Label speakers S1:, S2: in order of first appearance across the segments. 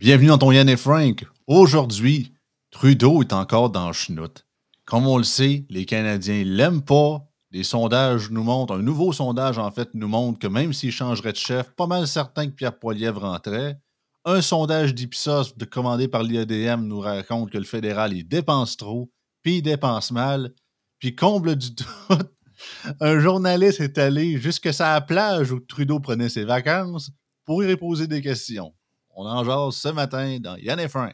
S1: Bienvenue dans ton Yann et Frank. Aujourd'hui, Trudeau est encore dans le chenoute. Comme on le sait, les Canadiens l'aiment pas. Les sondages nous montrent, un nouveau sondage en fait nous montre que même s'il changerait de chef, pas mal certain que Pierre Poilievre rentrait. Un sondage d'Ipsos commandé par l'IADM nous raconte que le fédéral il dépense trop, puis il dépense mal. Puis comble du tout, un journaliste est allé jusque sur la plage où Trudeau prenait ses vacances pour y poser des questions. On en jase ce matin dans Yann et Frank.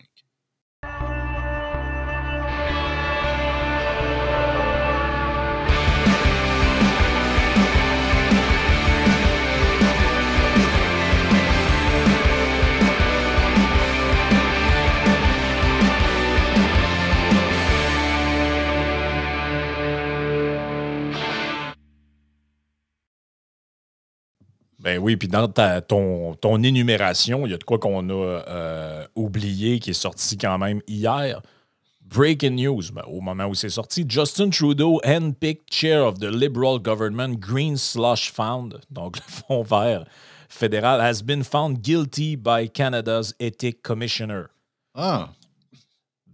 S2: Ben oui, puis dans ton énumération, il y a de quoi qu'on a oublié qui est sorti quand même hier. Breaking news, ben, au moment où c'est sorti, Justin Trudeau, handpicked chair of the Liberal government Green Slush Fund, donc le fonds vert fédéral, has been found guilty by Canada's Ethics Commissioner.
S1: Ah!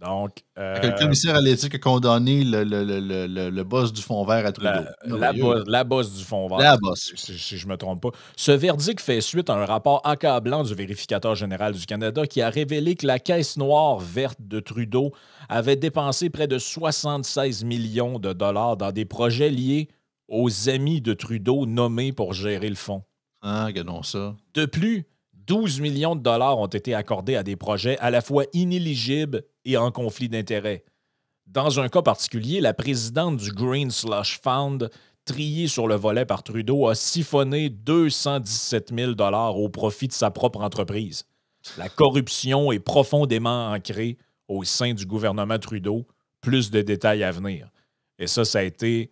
S2: Donc,
S1: le commissaire à l'éthique a condamné le boss du fonds vert à Trudeau.
S2: La boss du fonds vert.
S1: La boss.
S2: Si je ne me trompe pas. Ce verdict fait suite à un rapport accablant du vérificateur général du Canada qui a révélé que la caisse noire verte de Trudeau avait dépensé près de 76 millions de dollars dans des projets liés aux amis de Trudeau nommés pour gérer le fonds.
S1: Ah, regardons ça.
S2: De plus, 12 millions de dollars ont été accordés à des projets à la fois inéligibles et en conflit d'intérêts. Dans un cas particulier, la présidente du Green Slush Fund, triée sur le volet par Trudeau, a siphonné 217 000 $ au profit de sa propre entreprise. La corruption est profondément ancrée au sein du gouvernement Trudeau. Plus de détails à venir. Et ça a été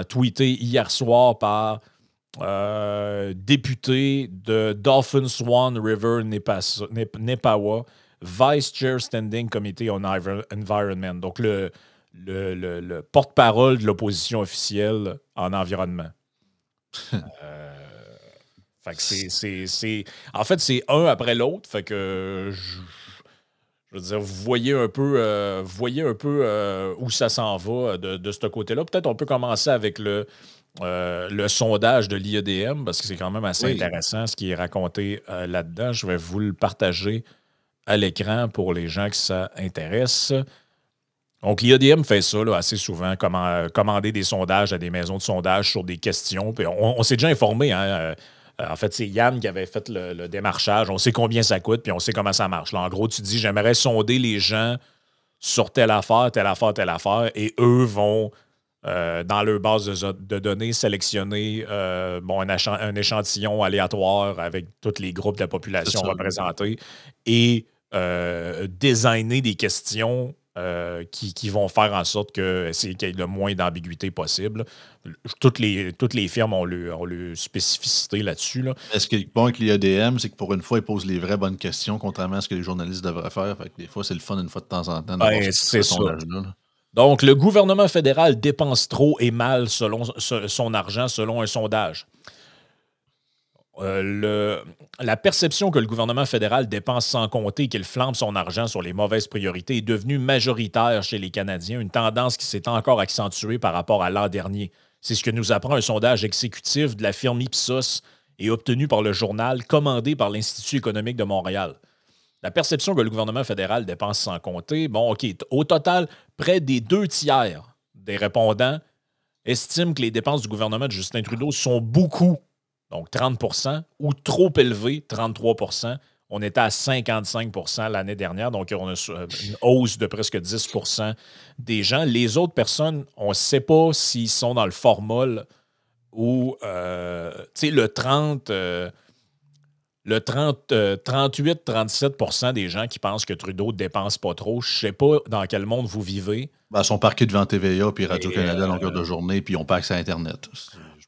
S2: tweeté hier soir par député de Dolphin Swan River Nepawa, Vice Chair Standing Committee on Environment, donc le porte-parole de l'opposition officielle en environnement. Fait que en fait, c'est un après l'autre. Fait que je veux dire, vous voyez un peu où ça s'en va de ce côté-là. Peut-être on peut commencer avec le sondage de l'IADM, parce que c'est quand même assez intéressant ce qui est raconté là-dedans. Je vais vous le partager à l'écran pour les gens qui ça intéresse. Donc, l'IADM fait ça là, assez souvent, commander des sondages à des maisons de sondage sur des questions. Puis on s'est déjà informé, hein, en fait, c'est Yann qui avait fait le démarchage. On sait combien ça coûte, puis on sait comment ça marche. Là, en gros, tu dis, j'aimerais sonder les gens sur telle affaire, telle affaire, telle affaire, et eux vont, dans leur base de données, sélectionner un échantillon aléatoire avec tous les groupes de la population représentés et designer des questions qui vont faire en sorte qu'il y ait le moins d'ambiguïté possible. Toutes les firmes ont leur spécificité là-dessus. Là.
S1: Ce qui est bon avec l'IADM, c'est que pour une fois, ils posent les vraies bonnes questions, contrairement à ce que les journalistes devraient faire. Fait que des fois, c'est le fun une fois de temps en temps d'avoir ce sondage-là.
S2: Donc, le gouvernement fédéral dépense trop et mal selon son argent, selon un sondage. La perception que le gouvernement fédéral dépense sans compter et qu'il flambe son argent sur les mauvaises priorités est devenue majoritaire chez les Canadiens, une tendance qui s'est encore accentuée par rapport à l'an dernier. C'est ce que nous apprend un sondage exécutif de la firme Ipsos et obtenu par le journal commandé par l'Institut économique de Montréal. La perception que le gouvernement fédéral dépense sans compter, au total, près des 2/3 des répondants estiment que les dépenses du gouvernement de Justin Trudeau sont beaucoup, donc 30 %, ou trop élevées, 33 %. On était à 55 % l'année dernière, donc on a une hausse de presque 10 % des gens. Les autres personnes, on ne sait pas s'ils sont dans le formol ou, le 30... Le 38-37 % des gens qui pensent que Trudeau ne dépense pas trop, je ne sais pas dans quel monde vous vivez.
S1: Ben, ils sont parqués devant TVA puis Radio-Canada à longueur de journée, puis ils n'ont pas accès à Internet.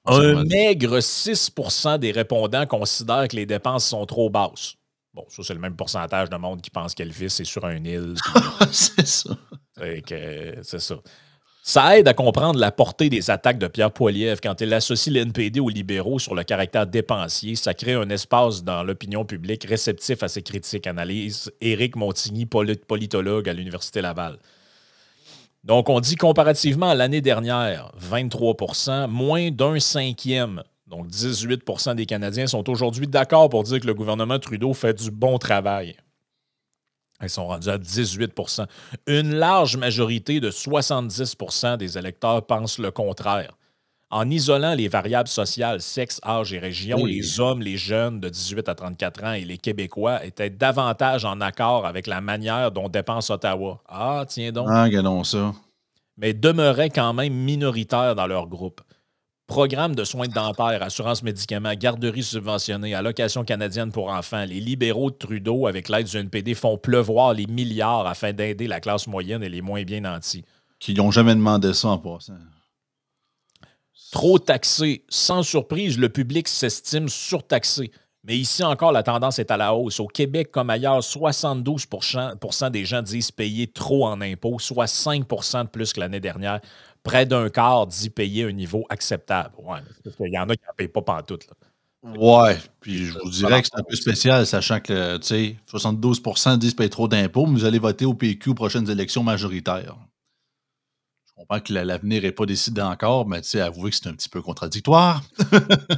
S2: Un maigre 6 % des répondants considèrent que les dépenses sont trop basses. Bon, ça, c'est le même pourcentage de monde qui pense qu'Elvis est sur une île.
S1: C'est ça.
S2: C'est ça. Ça aide à comprendre la portée des attaques de Pierre Poilievre quand il associe l'NPD aux libéraux sur le caractère dépensier. Ça crée un espace dans l'opinion publique réceptif à ces critiques, analyse Éric Montigny, politologue à l'Université Laval. Donc, on dit comparativement à l'année dernière, 23 moins d'un cinquième, donc 18 des Canadiens sont aujourd'hui d'accord pour dire que le gouvernement Trudeau fait du bon travail. Ils sont rendus à 18 %. Une large majorité de 70 % des électeurs pensent le contraire. En isolant les variables sociales, sexe, âge et région,
S1: Oui.
S2: les hommes, les jeunes de 18 à 34 ans et les Québécois étaient davantage en accord avec la manière dont dépense Ottawa. Ah, tiens donc.
S1: Ah, regardons ça.
S2: Mais demeuraient quand même minoritaires dans leur groupe. Programme de soins dentaires, assurance médicaments, garderie subventionnée, allocation canadienne pour enfants, les libéraux de Trudeau, avec l'aide du NPD, font pleuvoir les milliards afin d'aider la classe moyenne et les moins bien nantis.
S1: Qui n'ont jamais demandé ça en passant.
S2: Trop taxé. Sans surprise, le public s'estime surtaxé. Mais ici encore, la tendance est à la hausse. Au Québec comme ailleurs, 72 % des gens disent payer trop en impôts, soit 5 % de plus que l'année dernière. Près d'un quart dit payer un niveau acceptable. Ouais, parce qu'il y en a qui n'en payent pas pantoute. Là.
S1: Ouais, puis je vous dirais que c'est un peu spécial, sachant que, tu sais, 72 % disent payer trop d'impôts, mais vous allez voter au PQ aux prochaines élections majoritaires. Je comprends que l'avenir n'est pas décidé encore, mais tu sais, avouez que c'est un petit peu contradictoire.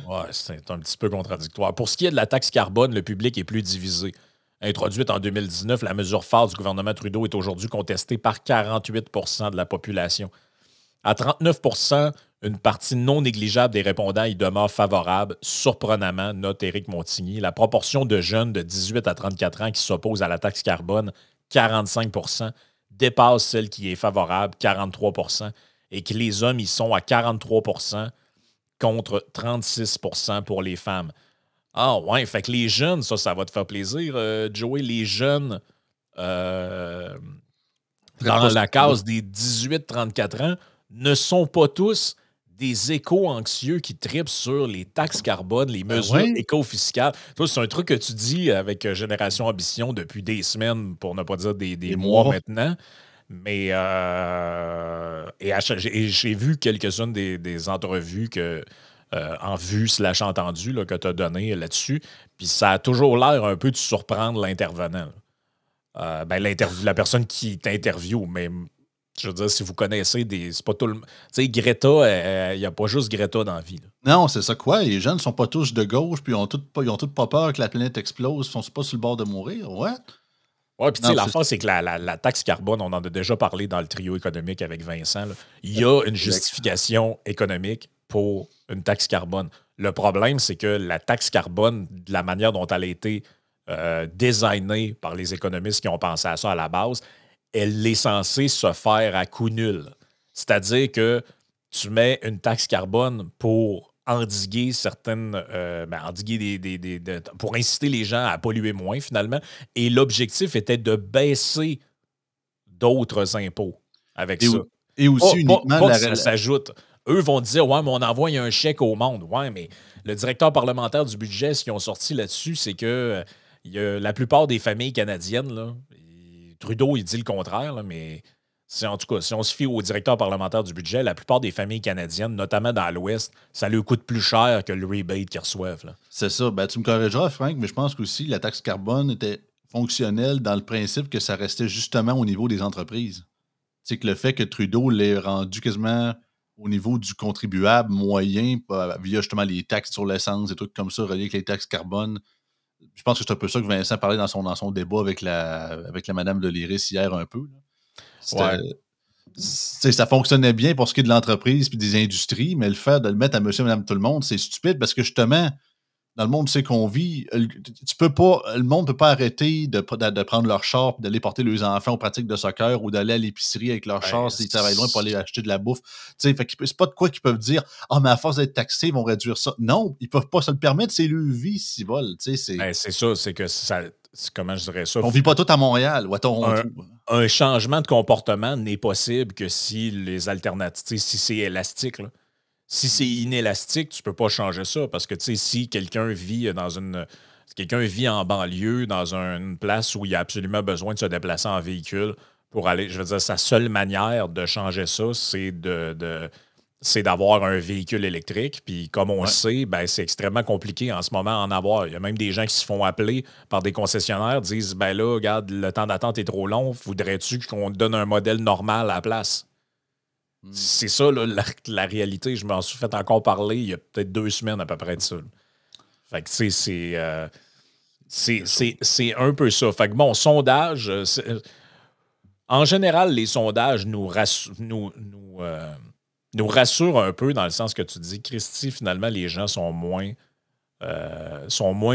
S2: Ouais, c'est un petit peu contradictoire. Pour ce qui est de la taxe carbone, le public est plus divisé. Introduite en 2019, la mesure phare du gouvernement Trudeau est aujourd'hui contestée par 48 % de la population. À 39 % une partie non négligeable des répondants y demeure favorable. Surprenamment, note Éric Montigny, la proportion de jeunes de 18 à 34 ans qui s'opposent à la taxe carbone, 45 % dépasse celle qui est favorable, 43 % et que les hommes y sont à 43 % contre 36 % pour les femmes. Ah ouais, fait que les jeunes, ça va te faire plaisir, Joey, les jeunes dans la case des 18-34 ans ne sont pas tous des éco-anxieux qui tripent sur les taxes carbone, les mesures éco-fiscales. Toi, c'est un truc que tu dis avec Génération Ambition depuis des semaines, pour ne pas dire des mois maintenant. Mais j'ai vu quelques-unes des entrevues que en vue / entendu que tu as donné là-dessus. Puis ça a toujours l'air un peu de surprendre l'intervenant. La personne qui t'interviewe, mais je veux dire, si vous connaissez c'est pas tout le. Tu sais, Greta, il n'y a pas juste Greta dans la vie. Là.
S1: Non, c'est ça quoi. Les jeunes ne sont pas tous de gauche, puis ils ont tous pas peur que la planète explose, ils sont pas sur le bord de mourir. Ouais.
S2: Oui, puis tu sais, l'affaire, c'est que la taxe carbone, on en a déjà parlé dans le trio économique avec Vincent. Là. Il y a une justification économique pour une taxe carbone. Le problème, c'est que la taxe carbone, de la manière dont elle a été designée par les économistes qui ont pensé à ça à la base, elle est censée se faire à coût nul. C'est-à-dire que tu mets une taxe carbone pour endiguer certaines. Pour inciter les gens à polluer moins, finalement. Et l'objectif était de baisser d'autres impôts avec ça.
S1: Et aussi, uniquement.
S2: Ça s'ajoute. Eux vont dire, ouais, mais on envoie un chèque au monde. Ouais, mais le directeur parlementaire du budget, ce qu'ils ont sorti là-dessus, c'est que la plupart des familles canadiennes, là, Trudeau, il dit le contraire, là, mais en tout cas, si on se fie au directeur parlementaire du budget, la plupart des familles canadiennes, notamment dans l'Ouest, ça leur coûte plus cher que le rebate qu'ils reçoivent. Là.
S1: C'est ça. Ben, tu me corrigeras, Frank, mais je pense qu'aussi la taxe carbone était fonctionnelle dans le principe que ça restait justement au niveau des entreprises. C'est que le fait que Trudeau l'ait rendu quasiment au niveau du contribuable moyen via justement les taxes sur l'essence, des trucs comme ça reliés avec les taxes carbone. Je pense que c'est un peu ça que Vincent parlait dans son débat avec la madame de l'Iris hier un peu. Là. Ça fonctionnait bien pour ce qui est de l'entreprise et des industries, mais le fait de le mettre à monsieur et madame tout le monde, c'est stupide parce que justement, dans le monde qu'on vit, le monde ne peut pas arrêter de prendre leur char et d'aller porter leurs enfants aux pratiques de soccer ou d'aller à l'épicerie avec leur char s'ils travaillent loin pour aller acheter de la bouffe. C'est pas de quoi qu'ils peuvent dire « Ah, mais à force d'être taxés, ils vont réduire ça. » Non, ils ne peuvent pas se le permettre, c'est leur vie s'ils volent.
S2: C'est ça, c'est que ça... Comment je dirais ça?
S1: On ne vit pas tout à Montréal ou à Toronto.
S2: Un changement de comportement n'est possible que si les alternatives, si c'est élastique, là. Si c'est inélastique, tu ne peux pas changer ça parce que si quelqu'un vit en banlieue, dans une place où il a absolument besoin de se déplacer en véhicule, pour aller. Je veux dire, sa seule manière de changer ça, c'est d'avoir un véhicule électrique. Puis comme on le sait, ben, c'est extrêmement compliqué en ce moment à en avoir. Il y a même des gens qui se font appeler par des concessionnaires, disent ben là, regarde, le temps d'attente est trop long, voudrais-tu qu'on te donne un modèle normal à la place? C'est ça, là, la réalité. Je m'en suis fait encore parler il y a peut-être 2 semaines à peu près de ça. Fait que, tu sais, c'est un peu ça. Fait que, bon, sondage, en général, les sondages nous rassurent un peu dans le sens que tu dis, Christy, finalement, les gens sont moins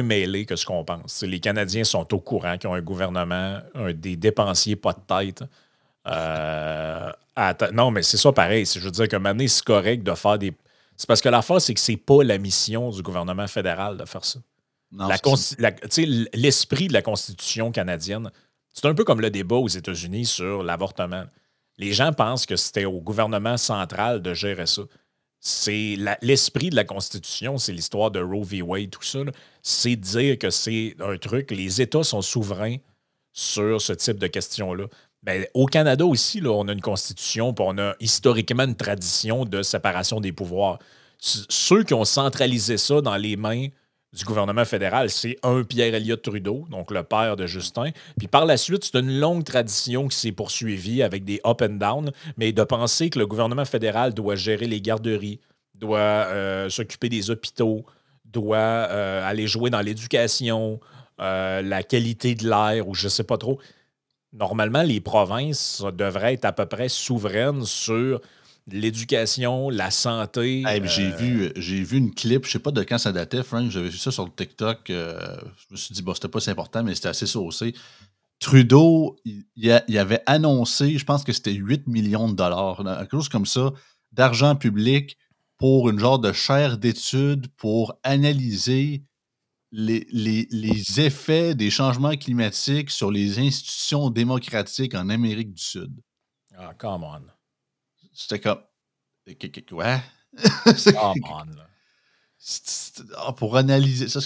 S2: mêlés que ce qu'on pense. Les Canadiens sont au courant qu'ils ont un gouvernement, des dépensiers pas de tête. Non, mais c'est ça pareil. Je veux dire que maintenant, c'est correct de faire des. C'est parce que l'affaire, c'est que c'est pas la mission du gouvernement fédéral de faire ça.
S1: Non,
S2: l'esprit de la Constitution canadienne, c'est un peu comme le débat aux États-Unis sur l'avortement. Les gens pensent que c'était au gouvernement central de gérer ça. C'est l'esprit de la Constitution, c'est l'histoire de Roe v. Wade, tout ça. C'est dire que c'est un truc, les États sont souverains sur ce type de questions-là. Ben, au Canada aussi, là, on a une constitution, puis on a historiquement une tradition de séparation des pouvoirs. Ceux qui ont centralisé ça dans les mains du gouvernement fédéral, c'est Pierre Elliott Trudeau, donc le père de Justin. Puis par la suite, c'est une longue tradition qui s'est poursuivie avec des up and down, mais de penser que le gouvernement fédéral doit gérer les garderies, doit s'occuper des hôpitaux, doit aller jouer dans l'éducation, la qualité de l'air, ou je ne sais pas trop. Normalement, les provinces devraient être à peu près souveraines sur l'éducation, la santé.
S1: Hey, j'ai vu une clip, je sais pas de quand ça datait, Frank, j'avais vu ça sur le TikTok. Je me suis dit, bon, c'était pas si important, mais c'était assez saucé. Trudeau, il avait annoncé, je pense que c'était 8 millions de dollars, quelque chose comme ça, d'argent public pour une genre de chaire d'études pour analyser les effets des changements climatiques sur les institutions démocratiques en Amérique du Sud.
S2: Ah, come on.
S1: C'était comme. Ouais.
S2: Come on.
S1: Pour analyser ça,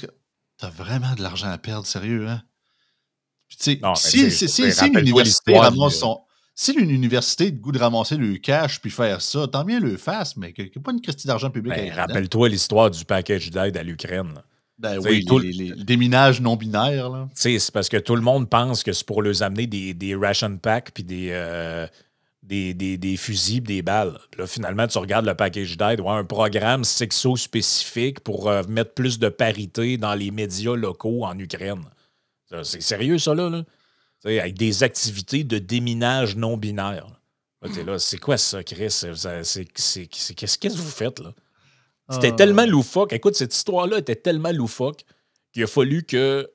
S1: t'as vraiment de l'argent à perdre, sérieux, hein? Puis, si l'université a le goût de ramasser le cash puis faire ça, tant bien le fasse, mais qu'il n'y ait pas une question d'argent public.
S2: Rappelle-toi l'histoire du package d'aide à l'Ukraine.
S1: Ben oui, les déminages non binaires. Là.
S2: C'est parce que tout le monde pense que c'est pour leur amener des ration packs puis des fusils des balles. Puis là, finalement, tu regardes le package d'aide, un programme sexo-spécifique pour mettre plus de parité dans les médias locaux en Ukraine. C'est sérieux, ça, là? Avec des activités de déminage non binaire. Là, c'est quoi ça, Chris? Qu'est-ce que vous faites, là? C'était tellement loufoque. Écoute, cette histoire-là était tellement loufoque qu'il a fallu que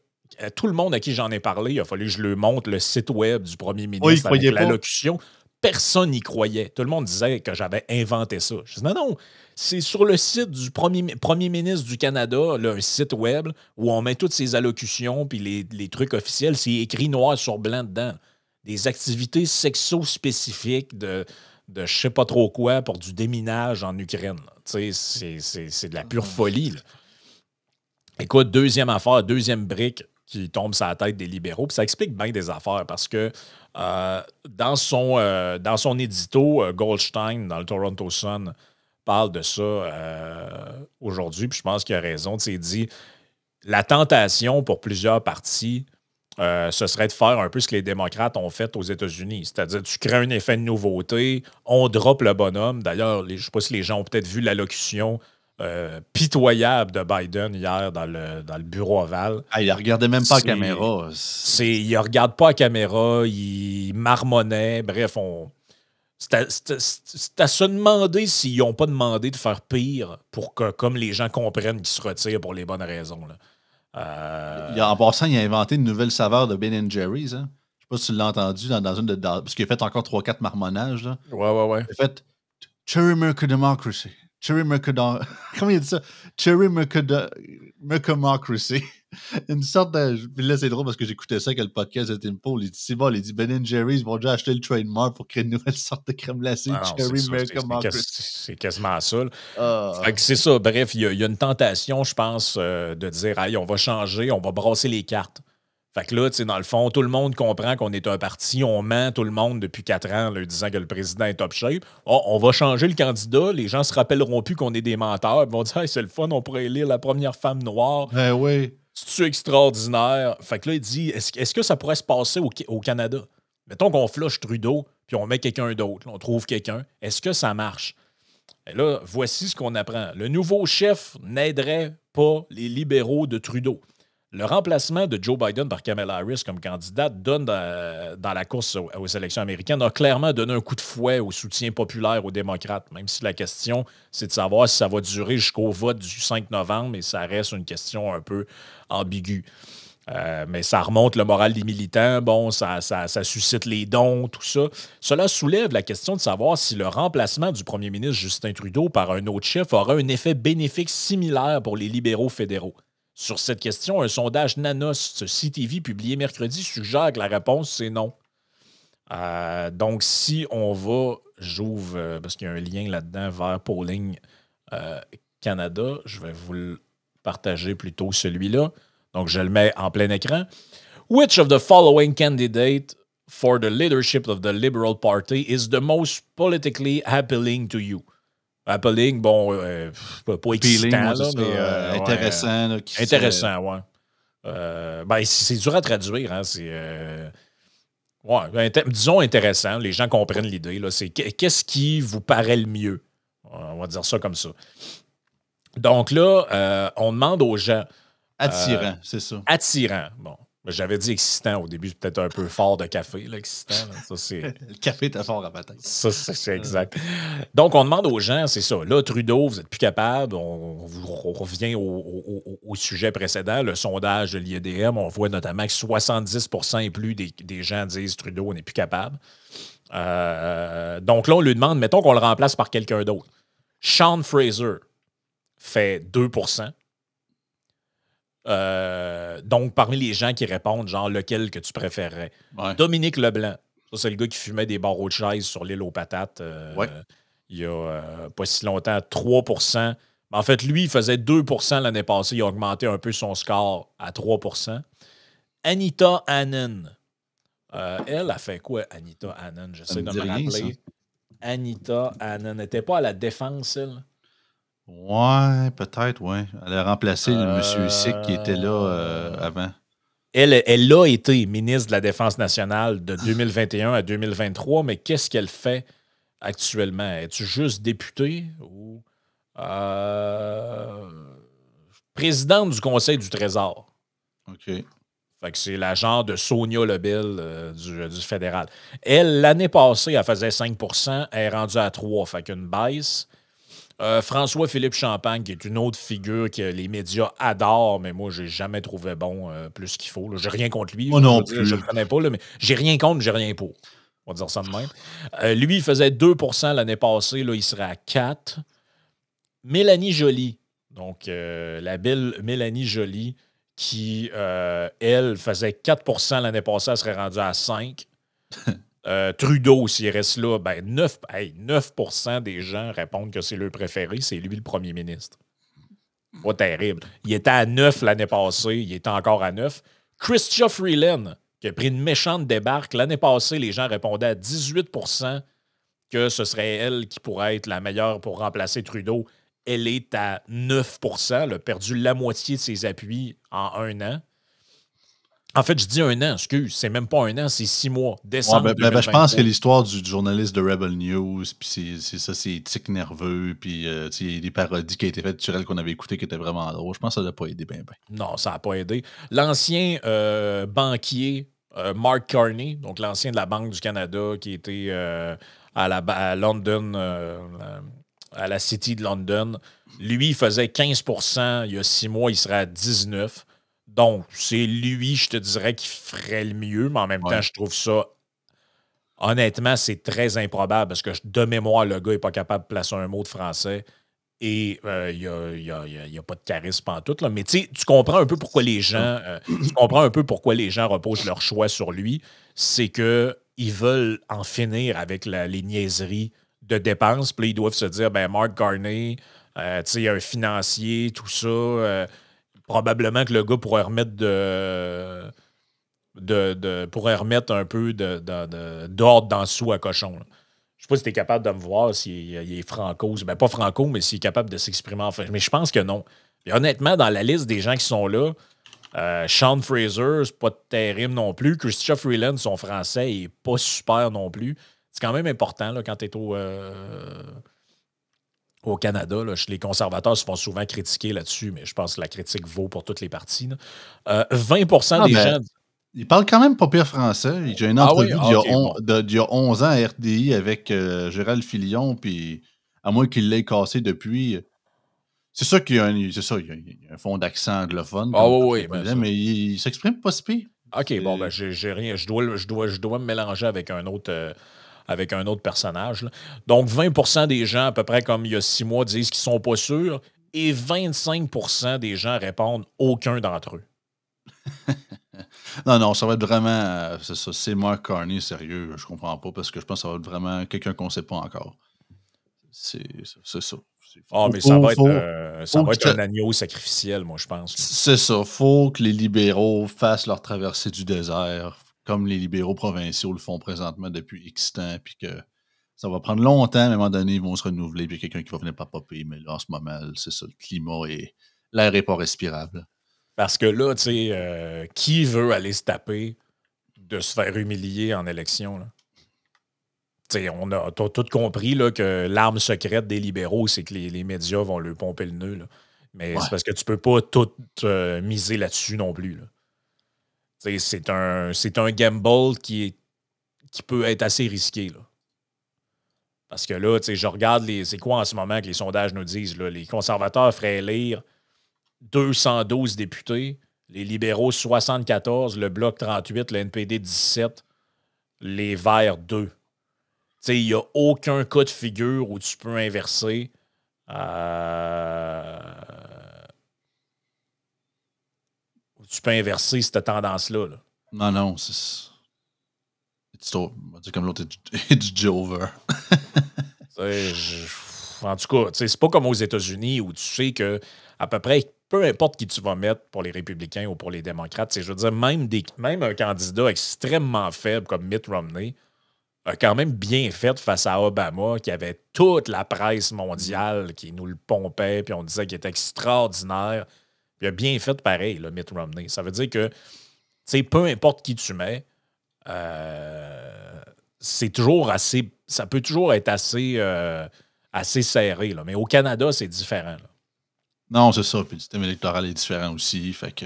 S2: tout le monde à qui j'en ai parlé, il a fallu que je leur montre le site web du premier ministre avec l'allocution. Personne n'y croyait. Tout le monde disait que j'avais inventé ça. Je dis non, c'est sur le site du premier ministre du Canada, là, un site web où on met toutes ses allocutions puis les trucs officiels. C'est écrit noir sur blanc dedans. Des activités sexo-spécifiques de je sais pas trop quoi pour du déminage en Ukraine. C'est de la pure folie. Là. Écoute, deuxième affaire, deuxième brique qui tombe sur la tête des libéraux. Puis ça explique bien des affaires parce que dans son édito, Goldstein, dans le Toronto Sun, parle de ça aujourd'hui. Puis je pense qu'il a raison. Il dit la tentation pour plusieurs partis, ce serait de faire un peu ce que les démocrates ont fait aux États-Unis. C'est-à-dire, tu crées un effet de nouveauté, on drop le bonhomme. D'ailleurs, je ne sais pas si les gens ont peut-être vu l'allocution pitoyable de Biden hier dans le bureau ovale.
S1: Ah, il ne regardait même pas à caméra.
S2: Il ne regarde pas à caméra, il marmonnait. Bref, c'est à se demander s'ils n'ont pas demandé de faire pire pour que, comme les gens comprennent qu'ils se retirent pour les bonnes raisons. Là.
S1: En passant, il a inventé une nouvelle saveur de Ben & Jerry's. Hein? Je ne sais pas si tu l'as entendu dans une parce qu'il a fait encore 3-4 marmonnages. Là.
S2: Ouais.
S1: Il a fait Cherry Merca Democracy. Cherry Merca... Comment il dit ça? Cherry Merca Democracy. Une sorte de... Puis là, c'est drôle parce que j'écoutais ça avec le podcast de Tim Pool. Il dit, c'est bon, il dit Ben & Jerry's vont déjà acheter le trademark pour créer une nouvelle sorte de crème glacée. Cherry Merca Democracy.
S2: C'est quasiment ça. Fait que c'est ça. Bref, il y a une tentation, je pense, de dire, hey, on va changer, on va brasser les cartes. Fait que là, tu sais, dans le fond, tout le monde comprend qu'on est un parti, on ment tout le monde depuis 4 ans, leur disant que le président est top shape. Oh, on va changer le candidat, les gens se rappelleront plus qu'on est des menteurs, ils vont dire hey, c'est le fun, on pourrait élire la première femme noire.
S1: Ben oui.
S2: C'est-tu extraordinaire? Fait que là, il dit est-ce que ça pourrait se passer au Canada? Mettons qu'on flush Trudeau, puis on met quelqu'un d'autre, on trouve quelqu'un. Est-ce que ça marche? Et là, voici ce qu'on apprend. Le nouveau chef n'aiderait pas les libéraux de Trudeau. Le remplacement de Joe Biden par Kamala Harris comme candidate donne dans la course aux élections américaines a clairement donné un coup de fouet au soutien populaire aux démocrates, même si la question, c'est de savoir si ça va durer jusqu'au vote du 5 novembre, et ça reste une question un peu ambiguë. Mais ça remonte le moral des militants, bon, ça suscite les dons, tout ça. Cela soulève la question de savoir si le remplacement du premier ministre Justin Trudeau par un autre chef aura un effet bénéfique similaire pour les libéraux fédéraux. Sur cette question, un sondage Nanos CTV publié mercredi suggère que la réponse, c'est non. Donc, si on va, j'ouvre, parce qu'il y a un lien là-dedans vers Polling Canada, je vais vous le partager plutôt celui-là. Donc, je le mets en plein écran. Which of the following candidate for the leadership of the Liberal Party is the most politically appealing to you? Appealing, bon, pas excitant, là, mais
S1: intéressant.
S2: Ouais, intéressant, ouais. Ben, c'est dur à traduire, hein, c'est... disons intéressant, les gens comprennent l'idée, là, c'est qu'est-ce qui vous paraît le mieux? On va dire ça comme ça. Donc là, on demande aux gens...
S1: Attirant, c'est ça.
S2: Attirant, bon. J'avais dit excitant au début, peut-être un peu fort de café, là, excitant. Là. Ça, c'est...
S1: Le café était fort à patate.
S2: Ça, c'est exact. Donc, on demande aux gens, c'est ça. Là, Trudeau, vous n'êtes plus capable. On revient au sujet précédent, le sondage de l'IEDM. On voit notamment que 70% et plus des gens disent Trudeau, on n'est plus capable. Donc là, on lui demande, mettons qu'on le remplace par quelqu'un d'autre. Sean Fraser fait 2%. Donc, parmi les gens qui répondent, genre, lequel que tu préférerais? Ouais. Dominique Leblanc. Ça, c'est le gars qui fumait des barreaux de chaise sur l'île aux patates il y a pas si longtemps, 3%. En fait, lui, il faisait 2% l'année passée. Il a augmenté un peu son score à 3%. Anita Anand. Elle a fait quoi, Anita Anand? J'essaie de me rappeler. Ça. Anita Anand n'était pas à la défense, elle?
S1: Ouais, peut-être, ouais. Elle a remplacé le monsieur Sick qui était là avant.
S2: Elle a été ministre de la Défense nationale de 2021 à 2023, mais qu'est-ce qu'elle fait actuellement? Es-tu juste députée ou présidente du Conseil du Trésor?
S1: OK.
S2: Fait que c'est la genre de Sonia Lebel du fédéral. Elle, l'année passée, elle faisait 5%, elle est rendue à 3%, fait qu'une baisse. François-Philippe Champagne, qui est une autre figure que les médias adorent, mais moi, j'ai jamais trouvé bon plus qu'il faut. J'ai rien contre lui.
S1: Moi non plus.
S2: Je le connais pas, là, mais j'ai rien contre, j'ai rien pour. On va dire ça de même. Lui, il faisait 2% l'année passée. Là, il serait à 4%. Mélanie Joly, donc la belle Mélanie Joly, qui, elle, faisait 4% l'année passée, elle serait rendue à 5%. Trudeau, s'il reste là, ben 9% des gens répondent que c'est leur préféré, c'est lui le premier ministre. Pas terrible. Il était à 9 l'année passée, il est encore à 9. Chrystia Freeland, qui a pris une méchante débarque. L'année passée, les gens répondaient à 18% que ce serait elle qui pourrait être la meilleure pour remplacer Trudeau. Elle est à 9%, elle a perdu la moitié de ses appuis en 1 an. En fait, je dis 1 an, excuse, c'est même pas 1 an, c'est 6 mois. Décembre 2023.
S1: Je pense que l'histoire du journaliste de Rebel News, puis c'est ça, c'est tic nerveux, puis il y a des parodies qui ont été faites sur elle qu'on avait écoutées qui étaient vraiment drôles. Je pense que ça n'a pas aidé bien.
S2: Non, ça n'a pas aidé. L'ancien banquier Mark Carney, donc l'ancien de la Banque du Canada qui était à London, à la City de London, lui, il faisait 15%. Il y a 6 mois, il serait à 19%. Donc, c'est lui, je te dirais, qui ferait le mieux, mais en même temps, je trouve ça... Honnêtement, c'est très improbable parce que de mémoire, le gars n'est pas capable de placer un mot de français et il n'y a pas de charisme en tout. Là. Mais tu comprends un peu pourquoi les gens reposent leur choix sur lui. C'est qu'ils veulent en finir avec les niaiseries de dépenses. Puis là, ils doivent se dire, ben Mark Carney, il y a un financier, tout ça... probablement que le gars pourrait remettre pourrait remettre un peu d'ordre dans le sou à cochon. Là. Je sais pas si tu es capable de me voir s'il est franco. Ben, pas franco, mais s'il est capable de s'exprimer en français. Mais je pense que non. Et honnêtement, dans la liste des gens qui sont là, Sean Fraser, c'est pas terrible non plus. Christopher Freeland, son français, est pas super non plus. C'est quand même important là, quand tu es au Canada. Là, les conservateurs se font souvent critiquer là-dessus, mais je pense que la critique vaut pour toutes les parties. 20 des gens.
S1: Il parle quand même pas pire français. J'ai une entrevue d'il y a 11 ans à RDI avec Gérald Filion, puis à moins qu'il l'ait cassé depuis. C'est sûr qu'il y a un fond d'accent anglophone, mais il s'exprime pas si pire.
S2: OK, bon, ben j'ai rien. Je dois me mélanger avec un autre personnage. Là. Donc, 20 des gens, à peu près comme il y a 6 mois, disent qu'ils sont pas sûrs, et 25 des gens répondent aucun d'entre eux.
S1: Non, ça va être vraiment. C'est ça, c'est Mark Carney, sérieux, je comprends pas, parce que je pense que ça va être vraiment quelqu'un qu'on sait pas encore. C'est ça.
S2: Mais ça va être un agneau sacrificiel, moi, je pense. Là.
S1: C'est ça. Faut que les libéraux fassent leur traversée du désert, comme les libéraux provinciaux le font présentement depuis X temps, puis que ça va prendre longtemps, à un moment donné, ils vont se renouveler, puis il y a quelqu'un qui va venir pas popper, mais là, en ce moment, c'est ça, le climat et l'air n'est pas respirable.
S2: Parce que là, tu sais, qui veut aller se taper de se faire humilier en élection, là? On a tout compris là, que l'arme secrète des libéraux, c'est que les médias vont leur pomper le nœud. Là. Mais c'est parce que tu peux pas tout miser là-dessus non plus. Là. C'est un gamble qui peut être assez risqué. Là. Parce que là, je regarde c'est quoi en ce moment que les sondages nous disent. Là? Les conservateurs feraient élire 212 députés, les libéraux 74, le Bloc 38, le NPD 17, les Verts 2. Il n'y a aucun cas de figure où tu peux inverser. Où tu peux inverser cette tendance-là. Là.
S1: Non. On va dire comme l'autre, it's over.
S2: En tout cas, c'est pas comme aux États-Unis où tu sais que à peu près, peu importe qui tu vas mettre pour les républicains ou pour les démocrates, je veux dire, même un candidat extrêmement faible comme Mitt Romney a quand même bien fait face à Obama, qui avait toute la presse mondiale qui nous le pompait, puis on disait qu'il était extraordinaire. Puis il a bien fait pareil, là, Mitt Romney. Ça veut dire que, peu importe qui tu mets, c'est toujours assez. Ça peut toujours être assez serré. Là. Mais au Canada, c'est différent. Là.
S1: Non, c'est ça. Puis le système électoral est différent aussi. Fait que.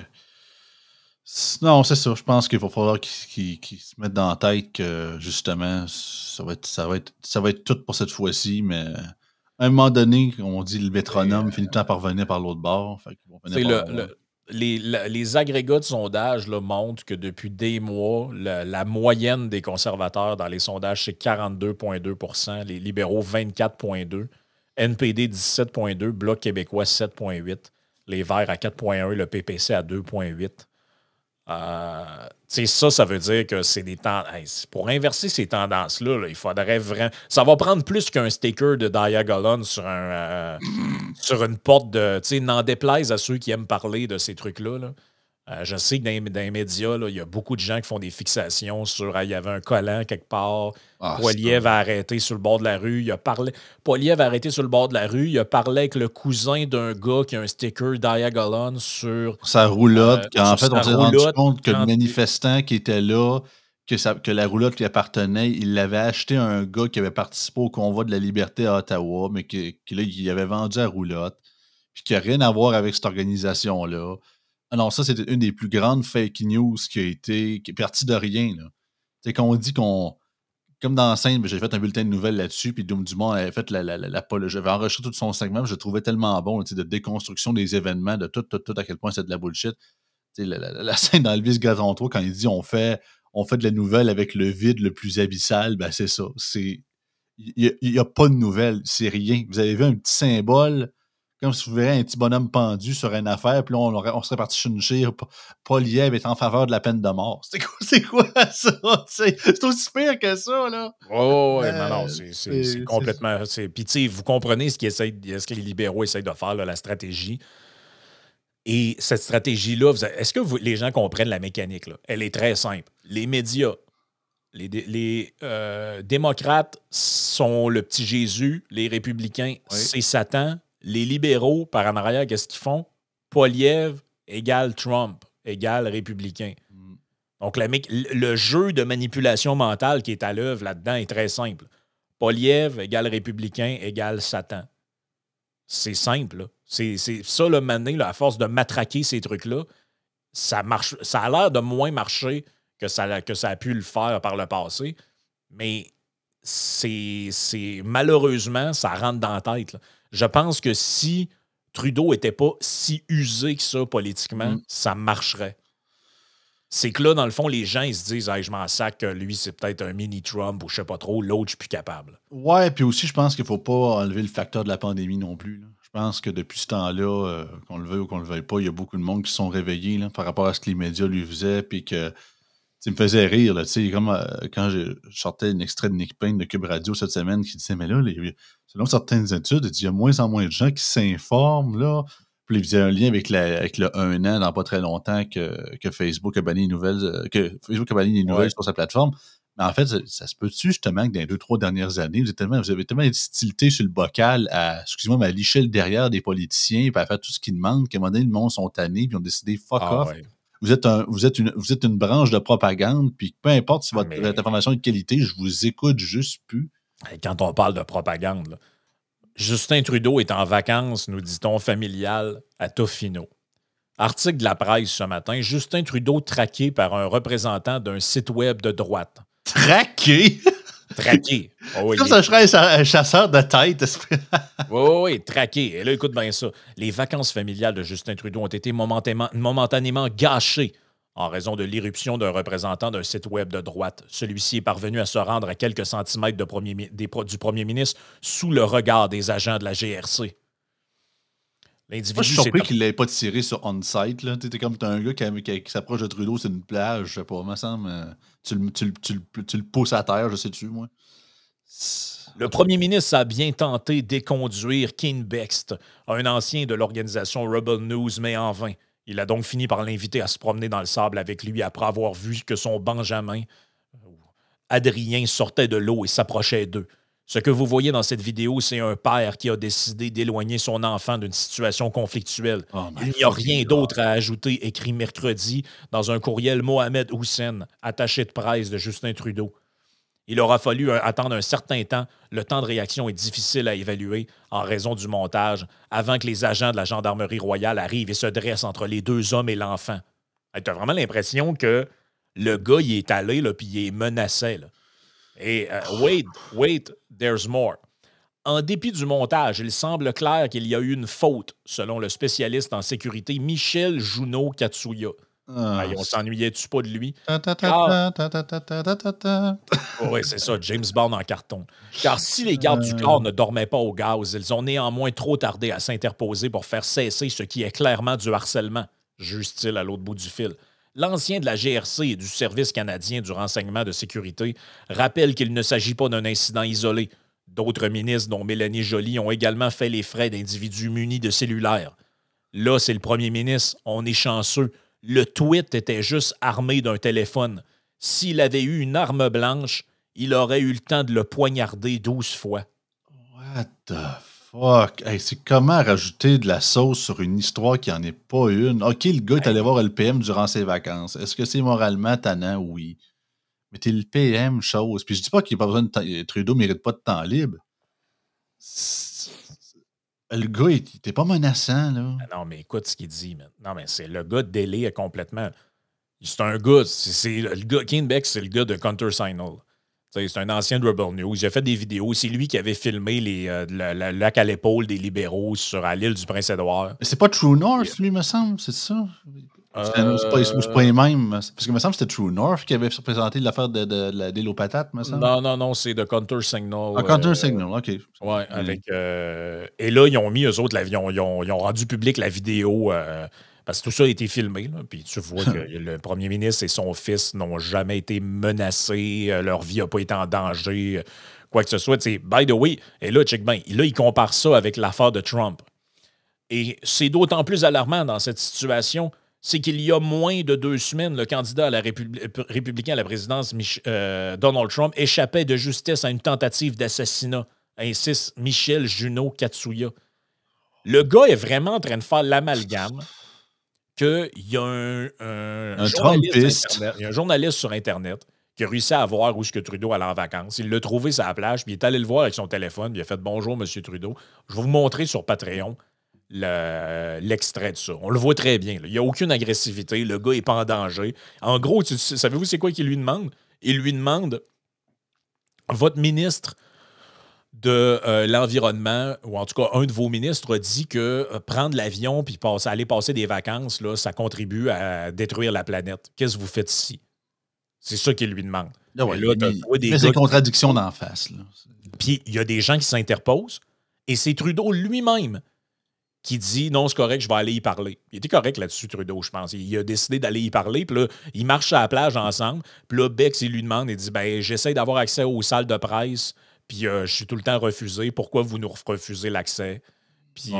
S1: Non, c'est ça. Je pense qu'il va falloir qu'ils se mettent dans la tête que, justement, ça va être tout pour cette fois-ci, mais à un moment donné, on dit le métronome finit par venir par l'autre bord. Fait qu'ils vont venir
S2: les agrégats de sondage là, montrent que depuis des mois, la moyenne des conservateurs dans les sondages, c'est 42,2 %, les libéraux 24,2 %, NPD 17,2 %, Bloc québécois 7,8 %, les Verts à 4,1 %, le PPC à 2,8 %. Ça veut dire que c'est des tendances. Pour inverser ces tendances-là, là, il faudrait vraiment. Ça va prendre plus qu'un sticker de Diagolon sur une porte de. N'en déplaise à ceux qui aiment parler de ces trucs-là. Là. Je sais que dans les médias, il y a beaucoup de gens qui font des fixations sur il y avait un collant quelque part. Poiliev a arrêté sur le bord de la rue. Poiliev a arrêté sur le bord de la rue. Il a parlé avec le cousin d'un gars qui a un sticker Diagolon sur
S1: sa roulotte. En fait, on s'est rendu compte que le manifestant qui était là, que la roulotte lui appartenait, il l'avait acheté à un gars qui avait participé au convoi de la liberté à Ottawa, mais là, il avait vendu la roulotte, puis qui n'a rien à voir avec cette organisation-là. Alors ça, c'était une des plus grandes fake news qui est partie de rien. C'est qu'on dit qu'on... Comme dans la scène, j'ai fait un bulletin de nouvelles là-dessus, puis Doom Dumont avait fait j'avais enregistré tout son segment, je le trouvais tellement bon, de déconstruction des événements, de tout à quel point c'est de la bullshit. La scène dans Elvis Gratton 3, quand il dit on fait de la nouvelle avec le vide le plus abyssal, ben c'est ça. Il n'y a pas de nouvelle, c'est rien. Vous avez vu un petit symbole, comme si vous verriez un petit bonhomme pendu sur une affaire, puis là, on serait parti sur une chire. Poliev est en faveur de la peine de mort. C'est quoi ça? C'est aussi pire que ça, là.
S2: Non, c'est complètement... Puis, tu sais, vous comprenez ce que les libéraux essayent de faire, là, la stratégie. Et cette stratégie-là, est-ce que les gens comprennent la mécanique? Là? Elle est très simple. Les médias, les démocrates sont le petit Jésus, les républicains, c'est Satan. Les libéraux, par en arrière, qu'est-ce qu'ils font? Poilievre égale Trump égale républicain. Donc, le jeu de manipulation mentale qui est à l'œuvre là-dedans est très simple. Poilievre égale républicain égale Satan. C'est simple. C'est ça, le mané, à force de matraquer ces trucs-là, ça marche. Ça a l'air de moins marcher que ça a pu le faire par le passé. Mais malheureusement, ça rentre dans la tête. Là. Je pense que si Trudeau n'était pas si usé que ça politiquement, ça marcherait. C'est que là, dans le fond, les gens, ils se disent hey, je m'en sac que lui, c'est peut-être un mini-Trump ou je sais pas trop, l'autre, je suis plus capable.
S1: Ouais, puis aussi, je pense qu'il faut pas enlever le facteur de la pandémie non plus. Là. Je pense que depuis ce temps-là, qu'on le veuille ou qu'on le veuille pas, il y a beaucoup de monde qui se sont réveillés là, par rapport à ce que les médias lui faisaient, puis que me faisait rire. Là, comme quand je sortais un extrait de Nick Payne de Cube Radio cette semaine qui disait mais là, selon certaines études, il y a moins en moins de gens qui s'informent. Là. Puis il faisait un lien avec le 1 an dans pas très longtemps que Facebook a banni les nouvelles, sur sa plateforme. Mais en fait, ça se peut-tu justement que dans les 2-3 dernières années, vous avez tellement tilté sur le bocal à, excusez-moi, à licher le derrière des politiciens et à faire tout ce qu'ils demandent, qu'à un moment donné, le monde sont tannés puis ont décidé fuck off. Ouais. Vous êtes une branche de propagande, puis peu importe si votre information est de qualité, je vous écoute juste plus.
S2: Quand on parle de propagande, là, Justin Trudeau est en vacances, nous dit-on, familial à Tofino. Article de la presse ce matin, Justin Trudeau traqué par un représentant d'un site web de droite.
S1: Traqué?
S2: Traqué.
S1: Oh, oui, comme ça, je serais un chasseur de tête.
S2: Oui, traqué. Et là, écoute bien ça. Les vacances familiales de Justin Trudeau ont été momentanément gâchées en raison de l'irruption d'un représentant d'un site web de droite. Celui-ci est parvenu à se rendre à quelques centimètres du premier ministre sous le regard des agents de la GRC.
S1: Moi, je suis surpris qu'il ne l'ait pas tiré sur on-site. Tu es comme un gars qui s'approche de Trudeau, c'est une plage, je sais pas, me semble. Tu le pousses à terre, je sais-tu, moi.
S2: Le premier ministre a bien tenté d'éconduire Ken Bext, un ancien de l'organisation Rebel News, mais en vain. Il a donc fini par l'inviter à se promener dans le sable avec lui après avoir vu que son Benjamin, Adrien, sortait de l'eau et s'approchait d'eux. Ce que vous voyez dans cette vidéo, c'est un père qui a décidé d'éloigner son enfant d'une situation conflictuelle. Il n'y a rien d'autre à ajouter, écrit mercredi dans un courriel Mohamed Hussein, attaché de presse de Justin Trudeau. Il aura fallu attendre un certain temps. Le temps de réaction est difficile à évaluer en raison du montage avant que les agents de la Gendarmerie royale arrivent et se dressent entre les deux hommes et l'enfant. Tu as vraiment l'impression que le gars, il est allé puis il est menacé. Là. Et wait, there's more. En dépit du montage, il semble clair qu'il y a eu une faute, selon le spécialiste en sécurité Michel Junot-Katsuya. On s'ennuyait-tu pas de lui? Oui, c'est ça, James Bond en carton. Car si les gardes du corps ne dormaient pas au gaz, ils ont néanmoins trop tardé à s'interposer pour faire cesser ce qui est clairement du harcèlement, juge-t-il à l'autre bout du fil. L'ancien de la GRC et du Service canadien du renseignement de sécurité rappelle qu'il ne s'agit pas d'un incident isolé. D'autres ministres, dont Mélanie Joly, ont également fait les frais d'individus munis de cellulaires. Là, c'est le premier ministre. On est chanceux. Le tweet était juste armé d'un téléphone. S'il avait eu une arme blanche, il aurait eu le temps de le poignarder 12 fois.
S1: What the fuck? Hey, c'est comment rajouter de la sauce sur une histoire qui n'en est pas une? OK, le gars est allé voir le PM durant ses vacances. Est-ce que c'est moralement tannant? Oui. Mais t'es le PM, chose. Puis je dis pas qu'il n'y a pas besoin de temps. Trudeau ne mérite pas de temps libre. Le gars, il était pas menaçant, là.
S2: Non, mais écoute ce qu'il dit, man. Non, mais c'est le gars de délai complètement. C'est un gars, le gars, Ken Beck, c'est le gars de Counter-Signal. C'est un ancien de Rebel News. Il a fait des vidéos. C'est lui qui avait filmé le lac à l'épaule des libéraux sur l'île du Prince-Édouard.
S1: Mais c'est pas True North, lui, me semble, c'est ça? C'est pas les mêmes. Parce que me semble que c'était True North qui avait représenté l'affaire de l'île aux patates, me semble.
S2: Non, c'est de Counter-Signal.
S1: Ah, Counter-Signal, OK.
S2: Ouais, avec... et là, ils ont mis, eux autres, ils ont rendu public la vidéo... parce que tout ça a été filmé. Là, puis tu vois que le premier ministre et son fils n'ont jamais été menacés. Leur vie n'a pas été en danger. Quoi que ce soit. By the way, et là, check bien. Là, il compare ça avec l'affaire de Trump. Et c'est d'autant plus alarmant dans cette situation, c'est qu'il y a moins de 2 semaines, le candidat républicain à la présidence, Donald Trump, échappait de justesse à une tentative d'assassinat, insiste Michel Junot Katsuya. Le gars est vraiment en train de faire l'amalgame qu'il y a un journaliste sur Internet qui a réussi à voir où est-ce que Trudeau allait en vacances. Il l'a trouvé sur la plage, puis il est allé le voir avec son téléphone, puis il a fait « Bonjour, M. Trudeau. Je vais vous montrer sur Patreon l'extrait de ça. » On le voit très bien. Là. Il n'y a aucune agressivité. Le gars n'est pas en danger. En gros, savez-vous c'est quoi qu'il lui demande? Il lui demande « Votre ministre de l'Environnement, ou en tout cas un de vos ministres, a dit que prendre l'avion puis aller passer des vacances, là, ça contribue à détruire la planète. Qu'est-ce que vous faites ici? » C'est ça qu'il lui demande.
S1: Ah ouais, là, il met des contradictions d'en face.
S2: Puis il y a des gens qui s'interposent et c'est Trudeau lui-même qui dit « Non, c'est correct, je vais aller y parler. » Il était correct là-dessus, Trudeau, je pense. Il a décidé d'aller y parler. Puis là, ils marchent à la plage ensemble. Puis là, Bex, il lui demande, il dit « Ben, j'essaie d'avoir accès aux salles de presse. Puis je suis tout le temps refusé. Pourquoi vous nous refusez l'accès? » Puis,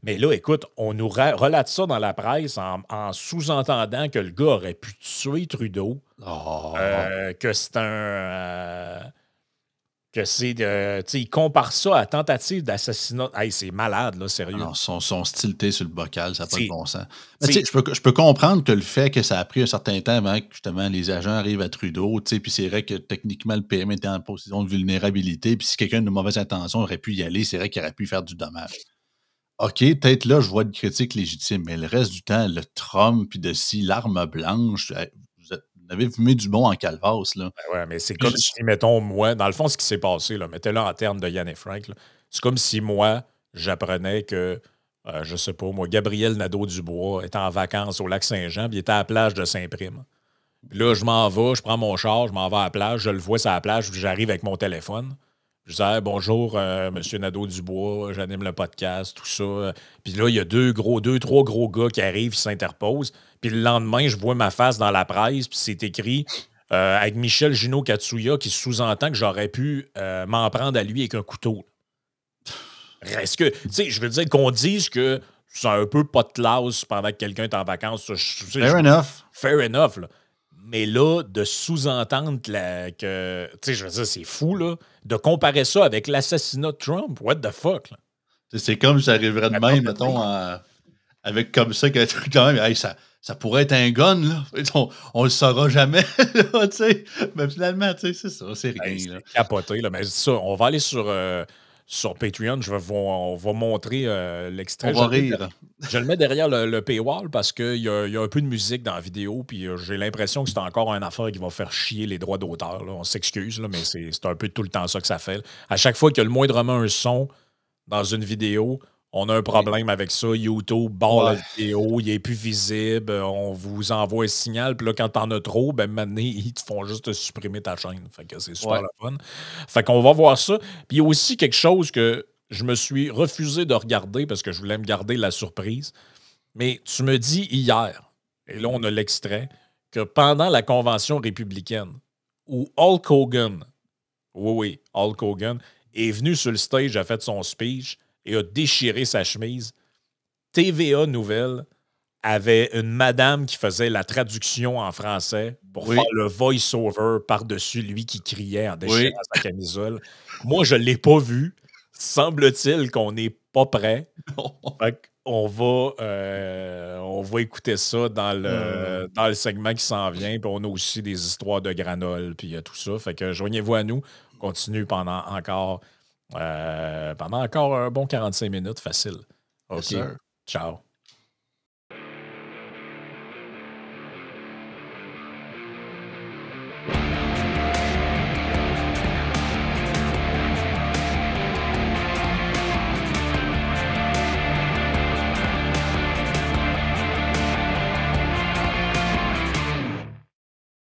S2: mais là, écoute, on nous relate ça dans la presse en sous-entendant que le gars aurait pu tuer Trudeau. Que c'est il compare ça à tentative d'assassinat. Hey, c'est malade, là, sérieux.
S1: Non, son stilté sur le bocal, ça n'a pas de bon sens. Mais je peux comprendre que le fait que ça a pris un certain temps avant que justement les agents arrivent à Trudeau, puis c'est vrai que techniquement le PM était en position de vulnérabilité, puis si quelqu'un de mauvaise intention aurait pu y aller, c'est vrai qu'il aurait pu faire du dommage. OK, peut-être là, je vois une critique légitime, mais le reste du temps, le Trump, puis de si l'arme blanche, vous avez fumé du bon en calvasse, là.
S2: Ben ouais, mais c'est comme si, mettons, moi, dans le fond, ce qui s'est passé, là, mettez-le en termes de Yann et Frank, c'est comme si moi, j'apprenais que, je sais pas, moi, Gabriel Nadeau-Dubois était en vacances au lac Saint-Jean, puis il était à la plage de Saint-Prime. Puis là, je m'en vais, je prends mon char, je m'en vais à la plage, je le vois sur la plage, puis j'arrive avec mon téléphone. Je dis hey, « Bonjour, M. Nadeau-Dubois, j'anime le podcast, tout ça. » Puis là, il y a trois gros gars qui arrivent, qui s'interposent. Puis le lendemain, je vois ma face dans la presse, puis c'est écrit avec Michel Junot Katsuya qui sous-entend que j'aurais pu m'en prendre à lui avec un couteau. Est-ce que, tu sais, je veux dire qu'on dise que c'est un peu pas de classe pendant que quelqu'un est en vacances.
S1: Fair enough.
S2: Fair enough, là. Mais là, de sous-entendre que, tu sais, je veux dire, c'est fou, là, de comparer ça avec l'assassinat de Trump. What the fuck, là?
S1: C'est comme j'arriverais de même, mettons, avec comme ça, qu'un truc quand même, hey, ça pourrait être un gun, là. On le saura jamais, là, tu sais. Mais finalement, tu sais, c'est ça, c'est rien,
S2: hey,
S1: là.
S2: C'est capoté, là. Mais ça, on va aller sur Patreon, on va montrer l'extrait.
S1: On va rire.
S2: Je le mets derrière le paywall parce qu'il y a un peu de musique dans la vidéo, puis j'ai l'impression que c'est encore une affaire qui va faire chier les droits d'auteur. On s'excuse, mais c'est un peu tout le temps ça que ça fait. Là. À chaque fois qu'il y a le moindrement un son dans une vidéo, on a un problème avec ça. YouTube barre la vidéo, il n'est plus visible, on vous envoie un signal, puis là, quand t'en as trop, ben maintenant, ils te font juste supprimer ta chaîne. Fait que c'est super le fun. Fait qu'on va voir ça. Puis il y a aussi quelque chose que je me suis refusé de regarder parce que je voulais me garder la surprise. Mais tu me dis hier, et là, on a l'extrait, que pendant la convention républicaine, où Hulk Hogan, oui, Hulk Hogan, est venu sur le stage, a fait son speech et a déchiré sa chemise, TVA Nouvelles avait une madame qui faisait la traduction en français pour faire le voice-over par-dessus lui qui criait en déchirant sa camisole. Moi, je ne l'ai pas vu. Semble-t-il qu'on n'est pas prêt. Fait on va écouter ça dans le segment qui s'en vient. Puis on a aussi des histoires de granola puis tout ça. Fait que joignez-vous à nous. On continue pendant encore un bon 45 minutes facile. OK. Ciao.